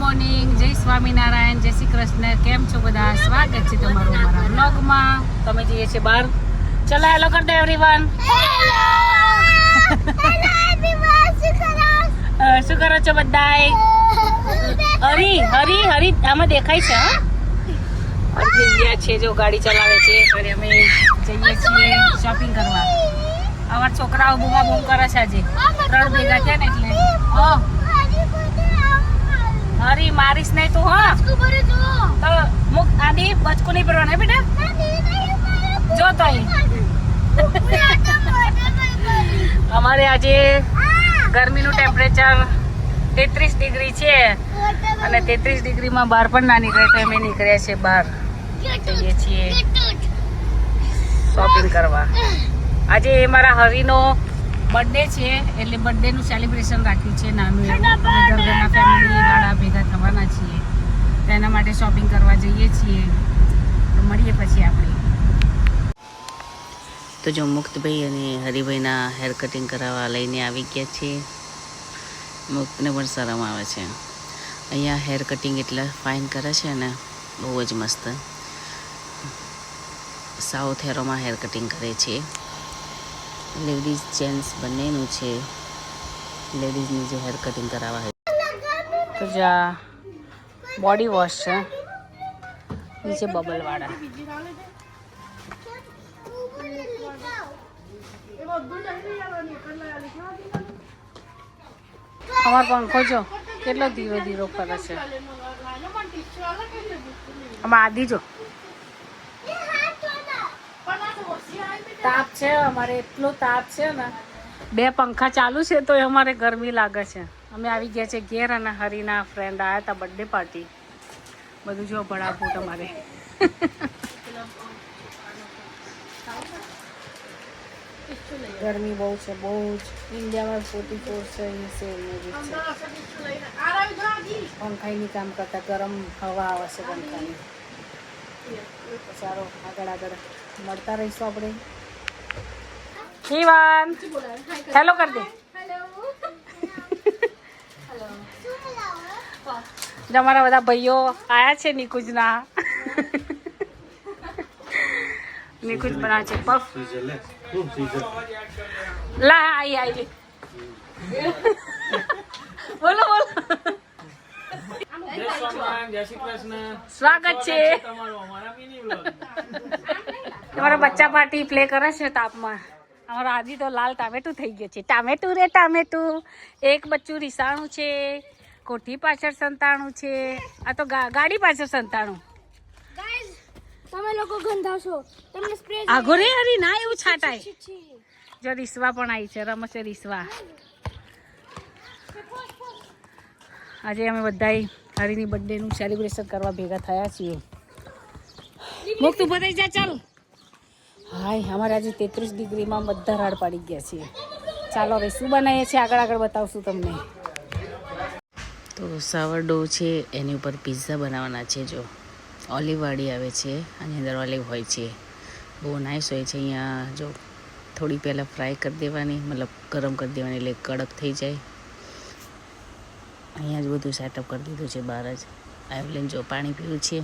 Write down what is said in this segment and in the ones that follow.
Morning, જય સ્વામિનારાયણ, જય શ્રી કૃષ્ણ. કેમ છો બધા? સ્વાગત છે તમારું મારા વ્લોગમાં. તમે જઈએ છીએ બહાર. ચલો હેલો કર દે એવરીવન. શું કરો છો બધાય? હરી હરી હરી આમાં દેખાય છે. જઈએ છે, જો ગાડી ચલાવે છે. અને અમે જઈએ છીએ શોપિંગ કરવા. અમારા છોકરાઓ બૂમા બૂમ કરે છે. આજે 3 ભેગા થયા ને એટલે હરી મારીશ નહીં તું. હા તો મુક આદી બચકું નહીં ભરવાના બેટા. જો તો અમારે આજે ગરમીનું ટેમ્પરેચર 33 ડિગ્રી છે અને 33 ડિગ્રીમાં બહાર પણ ના નીકળે તો અમે નીકળ્યા છીએ બહાર. જઈએ છીએ શોપિંગ કરવા. આજે મારા હરીનો બર્થડે છે એટલે બર્થડેનું સેલિબ્રેશન રાખ્યું છે નાનું એવું. ઘરના ફેમિલી ગાડા ભેગા થવાના છીએ તો એના માટે શોપિંગ કરવા જઈએ છીએ. તો મળીએ પછી આપણે. તો જો મુક્તભાઈ અને હરિભાઈના હેર કટિંગ કરાવવા લઈને આવી ગયા છીએ. મુક્તને પણ શરમ આવે છે. અહીંયા હેર કટિંગ એટલા ફાઇન કરે છે ને, બહુ જ મસ્ત. સાઉથ હેરોમાં હેર કટિંગ કરે છે. લેડીઝ જેન્ટ્સ બંનેનું છે. લેડીઝની જે હેર કટિંગ કરાવવા છે તો જ્યાં બોડી વોશ છે નીચે બબલવાળા. અમારો પંખો જો કેટલો ધીરો ધીરો કરે છે. આમાં આદિ જો તાપ છે. અમારે એટલો તાપ છે ને, 2 પંખા ચાલુ છે તો અમારે ગરમી લાગે છે. અમે આવી ગયા છે ઘેર અને હરીના ફ્રેન્ડ આવ્યા હતા બર્થડે પાર્ટી. બધું જો ભડાફૂટ અમારે. ગરમી બહુ છે, બહુ જ. ઇન્ડિયામાં 44 છે, અહીંયા છે. પંખાની કામ કરતા ગરમ હવા આવે છે પંખાની. ચાલો આગળ આગળ મળતા રહીશું આપણે. હિવાન હેલો કર દે. તમારા બધા ભાઈઓ આયા છે નિકુંજના. નિકુંજ બનાવે છે પફ. લા આઈ બોલો બોલો. સ્વાગત છે. તમારા બચ્ચા પાર્ટી પ્લે કરે છે તાપમાં. અમારો આદિ તો લાલ ટામેટું થઈ ગયો છે. ટામેટું રે ટામેટું. એક બચ્ચું રીસાણું છે, કોઠી પાછળ સંતાણું છે. આ તો ગાડી પાછળ સંતાણું. તમે લોકો ગંધાવશો. તમને સ્પ્રે આગો રે હરી ના એવું છાટાય. જો રીસવા પણ આવી છે, રમશે રીસવા. આજે અમે બધાય હરીની બર્થડેનું સેલિબ્રેશન કરવા ભેગા થયા છીએ. મુક્ત ઉભો થઈ જા ચાલ. હાય અમારે આજે 33 ડિગ્રીમાં બધા રાડ પાડી ગયા છીએ. ચાલો હવે શું બનાવીએ છીએ આગળ આગળ બતાવશું તમને. તો સાવરડો છે એની ઉપર પિઝા બનાવવાના છે. જો ઓલિવવાળી આવે છે, આની અંદર ઓલિવ હોય છે. બહુ નાઇસ હોય છે. અહીંયા જો થોડી પહેલાં ફ્રાય કરી દેવાની, મતલબ ગરમ કરી દેવાની એટલે કડક થઈ જાય. અહીંયા જ બધું સેટઅપ કરી દીધું છે બહાર જ. એવલિન જો પાણી પીવું છે.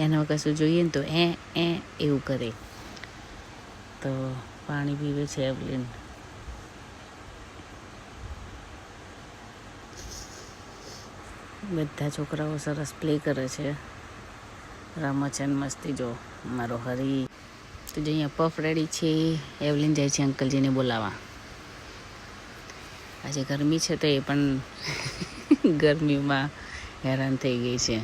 એના કશું જોઈએ ને તો એ એવું કરે તો પાણી પીવે છે એવલિન. બધા છોકરાઓ સરસ પ્લે કરે છે, રમે છે મસ્તી. જો મારો હરી તો જો અહીંયા પફ રેડી છે. એવલિન જાય છે અંકલજીને બોલાવા. આજે ગરમી છે તો એ પણ ગરમીમાં હેરાન થઈ ગઈ છે.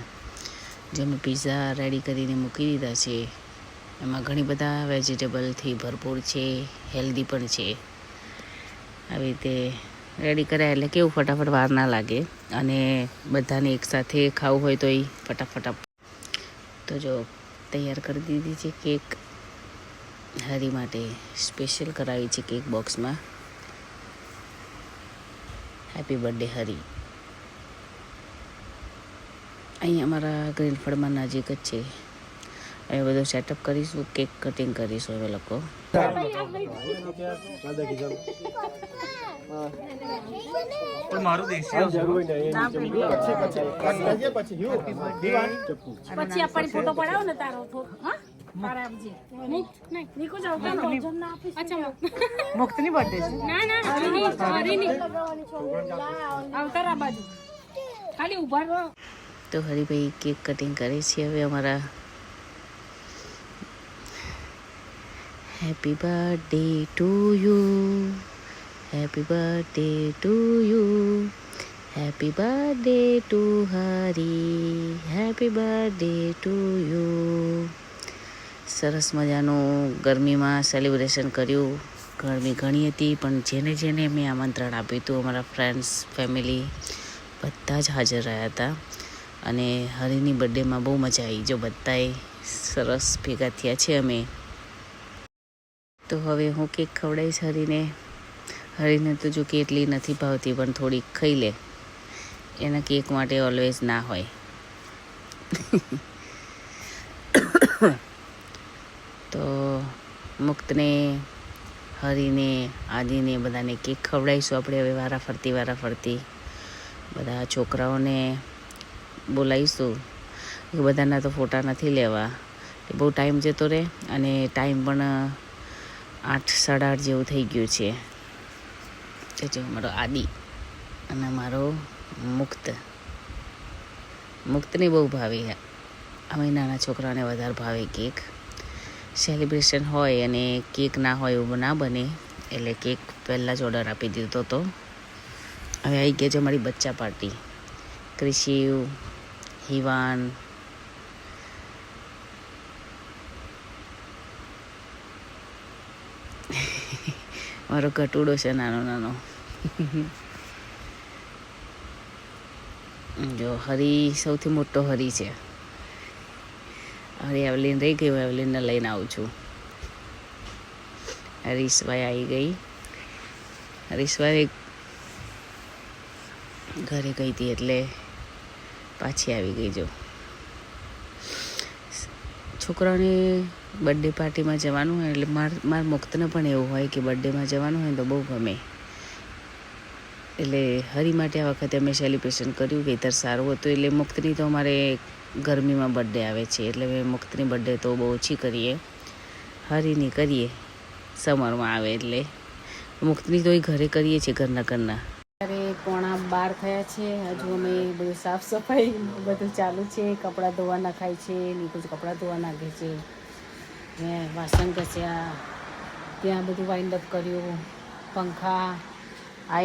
જે મેં પિઝા રેડી કરીને મૂકી દીધા છે. એમાં ઘણી બધા વેજીટેબલથી ભરપૂર છે, હેલ્ધી પણ છે. આવી રીતે રેડી કર્યા એટલે કેવું ફટાફટ વાર ના લાગે અને બધાને એકસાથે ખાવું હોય તો એ ફટાફટ. તો જો તૈયાર કરી દીધી છે કેક. હરી માટે સ્પેશિયલ કરાવી છે કેક બોક્સમાં. હેપી બર્થડે હરી. અહીં અમારા ગ્રીનફળમાં નજીક જ છે. હવે બધું સેટઅપ કરીશું, કેક કટિંગ કરીશું અમે લોકો. મારું દેશી પછી આપણે ફોટો પડાવો ને તારો હા તારા આપજે નીકુ જાવ અચ્છા મુક્તની બર્થડે છે ના હરીની આવતાર આ બાજુ ખાલી ઊભા રહો. તો હરિભાઈ કેક કટિંગ કરે છે હવે અમારા. Happy birthday to you, happy birthday to you, happy birthday to Hari, happy birthday to you. સરસ મજાનું ગરમીમાં સેલિબ્રેશન કર્યું. ગરમી ઘણી હતી પણ જેને જેને મેં આમંત્રણ આપ્યું હતું અમારા ફ્રેન્ડ્સ ફેમિલી બધા જ હાજર રહ્યા હતા. અને હરીની બર્થડેમાં બહુ મજા આવી. જો બધાએ સરસ ભેગા થયા છે અમે. તો હવે હું કેક ખવડાવીશ હરીને. હરીને તો જો કે એટલી નથી ભાવતી પણ થોડીક ખાઈ લે. એના કેક માટે ઓલવેઝ ના હોય. તો મુક્તને, હરીને, આદિને બધાને કેક ખવડાવીશું આપણે હવે વારાફરતી. બધા છોકરાઓને બોલાવીશું. બધાના તો ફોટા નથી લેવા, બહુ ટાઈમ જતો રહે અને ટાઈમ પણ 8, 8:30 જેવું થઈ ગયું છે. એ જો મારો આદિ અને મારો મુક્તને બહુ ભાવે. અમે નાના છોકરાઓને વધારે ભાવે કેક. સેલિબ્રેશન હોય અને કેક ના હોય એવું ના બને, એટલે કેક પહેલાં જ ઓર્ડર આપી દીધો હતો. હવે આવી ગયા છે અમારી બચ્ચા પાર્ટી. ક્રિશિવ, હિવાન, મારો કટુડો છે નાનો. જો હરી સૌથી મોટો હરી છે. હવે એવલીન રહી ગઈ, એવલીનને લઈને આવું છું. હરીશભાઈ આવી ગઈ. હરીશભાઈ ઘરે ગઈ હતી એટલે પાછી આવી ગઈ. જો છોકરાઓને બર્થડે પાર્ટીમાં જવાનું હોય એટલે મારા મુક્તને પણ એવું હોય કે બર્થડેમાં જવાનું હોય તો બહુ ગમે. એટલે હરી માટે આ વખતે અમે સેલિબ્રેશન કર્યું. વેધર સારું હતું એટલે મુક્તની તો અમારે ગરમીમાં બર્થડે આવે છે એટલે અમે મુક્તની બર્થડે તો બહુ ઓછી કરીએ. હરીની કરીએ સમરમાં આવે એટલે. મુક્તની તો એ ઘરે કરીએ છીએ ઘરના. અત્યારે 11:15 થયા છે. હજુ અમે બધું સાફ સફાઈ બધું ચાલુ છે. કપડાં ધોવા નાખાય છે. નીકળ કપડાં ધોવા નાખે છે. મેં વાસણ ઘસ્યા, ત્યાં બધું વાઇન્ડ અપ કર્યું. પંખા આ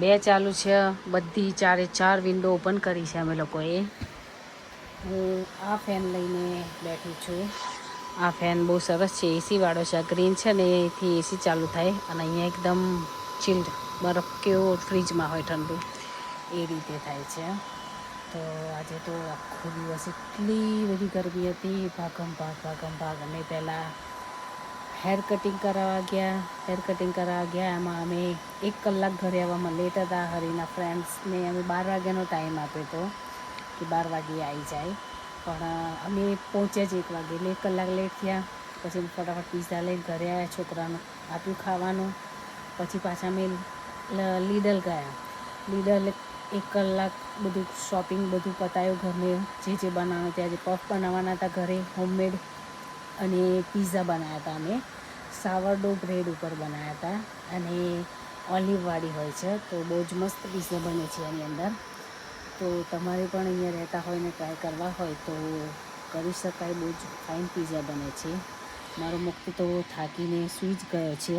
2 ચાલુ છે. બધી 4 વિન્ડો ઓપન કરી છે અમે લોકોએ. હું આ ફેન લઈને બેઠી છું. આ ફેન બહુ સરસ છે, એસીવાળો છે. આ ગ્રીન છે ને એથી એસી ચાલુ થાય અને અહીંયા એકદમ ચિલ્ડ બરફ કેવો ફ્રીજમાં હોય ઠંડુ એ રીતે થાય છે. તો આજે તો આખો દિવસ એટલી બધી ગરમી હતી. ભાગમ ભાગ. અમે પહેલાં હેર કટિંગ કરાવવા ગયા. એમાં અમે 1 કલાક ઘરે આવવામાં લેટ હતા. હરીના ફ્રેન્ડ્સને અમે 12 વાગ્યાનો ટાઈમ આપ્યો હતો કે 12 વાગે આવી જાય, પણ અમે પહોંચ્યા જ 1 વાગે એટલે 1 કલાક લેટ થયા. પછી ફટાફટ પીઝા લઈને ઘરે આવ્યા. છોકરાનું આપ્યું ખાવાનું. પછી પાછા અમે લીડલ ગયા. લીડલ 1 કલાક બધું શોપિંગ બધું પતાવ્યું. ઘરને જે બનાવવાનું ત્યાં જે પફ બનાવવાના હતા ઘરે હોમમેડ, અને પીઝા બનાવ્યા હતા. અમે સાવરડો બ્રેડ ઉપર બનાવ્યા હતા અને ઓલિવવાળી હોય છે તો બહુ જ મસ્ત પીઝા બને છે એની અંદર. તો તમારે પણ અહીંયા રહેતા હોય ને ટ્રાય કરવા હોય તો કરી શકાય. બહુ જ ફાઇન પીઝા બને છે. મારો મુક્ત તો થાકીને સૂઈ જ ગયો છે.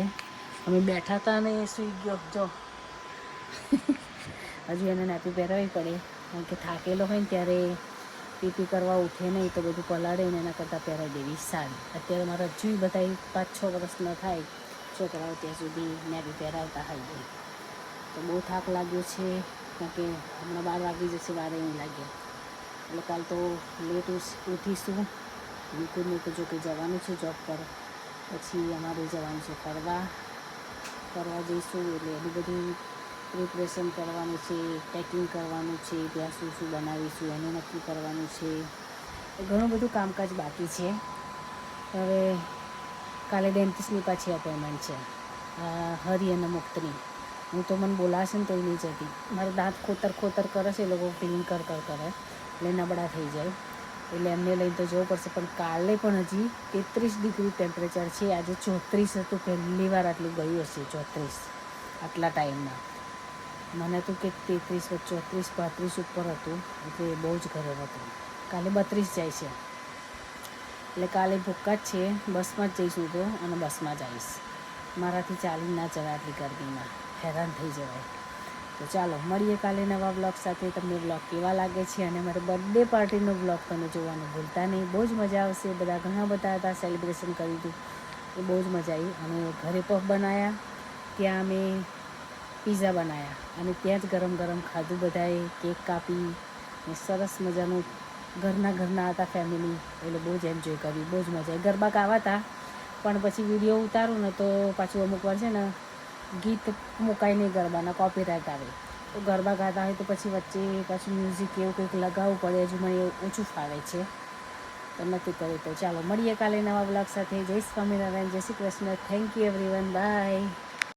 અમે બેઠા હતા ને સૂઈ ગયો. જો હજુ એને નાપી પહેરાવી પડે, કારણ કે થાકેલો હોય ને ત્યારે પીપી કરવા ઉઠે નહીં તો બધું પલાળે ને એના કરતાં પહેરાવી દેવી સારી. અત્યારે મારા હજુ બધા 5-6 વર્ષના થાય છોકરાઓ ત્યાં સુધી નાપી પહેરાવતા હોય. તો બહુ થાક લાગ્યો છે, કારણ કે હમણાં 12 વાગી જશે, 12 નહીં લાગે. એટલે કાલ તો લેટ ઉઠીશું. નિકુંજને તો જો કે જવાનું છે જોબ પર. પછી અમારે જવાનું છે ફરવા જઈશું. એટલે એનું બધું પ્રિપરેશન કરવાનું છે, પેકિંગ કરવાનું છે, ત્યાં શું બનાવીશું એનું નક્કી કરવાનું છે. ઘણું બધું કામકાજ બાકી છે. હવે કાલે ડેન્ટિસ્ટની પાછી અપોઇન્ટમેન્ટ છે હરી અને મુક્તની. હું તો મને બોલાશે ને તોય નહીં જતી. મારા દાંત ખોતર ખોતર કરે છે, એ લોકો ક્લીન કરે એટલે નબળા થઈ જાય, એટલે એમને લઈને તો જવું પડશે. પણ કાલે પણ હજી 33 ડિગ્રી ટેમ્પરેચર છે. આજે 34 હતું, પહેલી વાર આટલું ગયું હશે 34 આટલા ટાઈમમાં. મને તો કે 33, 34, 35 ઉપર હતું, એટલે બહુ જ ગરમ હતું. કાલે 32 જાય છે, એટલે કાલે ભૂક્કા જ છે. બસમાં જ જઈશું તો, અને બસમાં જ આવીશ. મારાથી ચાલી ના જવાય આટલી ગરમીમાં, હેરાન થઈ જવાય. તો ચાલો મળીએ કાલે નવા બ્લોગ સાથે. તમને બ્લોગ કેવા લાગે છે, અને મારો બર્થડે પાર્ટીનો બ્લોગ તમે જોવાનું ભૂલતા નહીં. બહુ જ મજા આવશે. બધા ઘણા બધા હતા, સેલિબ્રેશન કર્યું હતું, એ બહુ જ મજા આવી. અમે ઘરે પફ બનાવ્યા, ત્યાં અમે પીઝા બનાવ્યા, અને ત્યાં જ ગરમ ગરમ ખાધું બધાએ. કેક કાપી ને સરસ મજાનું ઘરના હતા ફેમિલી, એટલે બહુ જ એન્જોય કર્યું, બહુ જ મજા આવી. ગરબા ગાવા હતા, પણ પછી વિડીયો ઉતારું ને તો પાછું અમુક વાર છે ને ગીત મુકાય નહીં, ગરબાના કોપીરાઇટ આવે. તો ગરબા ગાતા હોય તો પછી વચ્ચે પાછું મ્યુઝિક એવું કંઈક લગાવવું પડે. હજુ મને ઓછું ફાવે છે, તો નથી કર્યું. તો ચાલો મળીએ કાલે નવા બ્લોગ સાથે. જય સ્વામિનારાયણ, જય Shri Krishna. Thank you everyone, by.